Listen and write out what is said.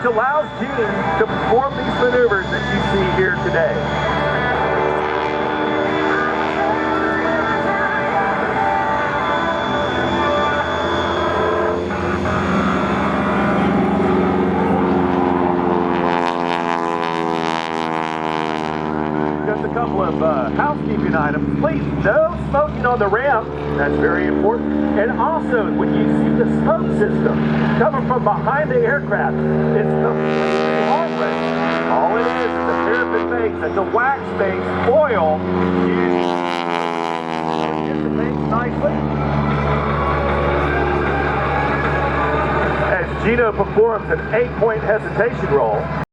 allows Gene to perform these maneuvers that you see here today. Just a couple of housekeeping items. Please, no smoking on the ramp. That's very important. And also, when you see the smoke system coming from behind the aircraft, it's completely harmless. All it is a paraffin base. It's a wax-based oil used to dissipates nicely. As Gino performs an 8-point hesitation roll.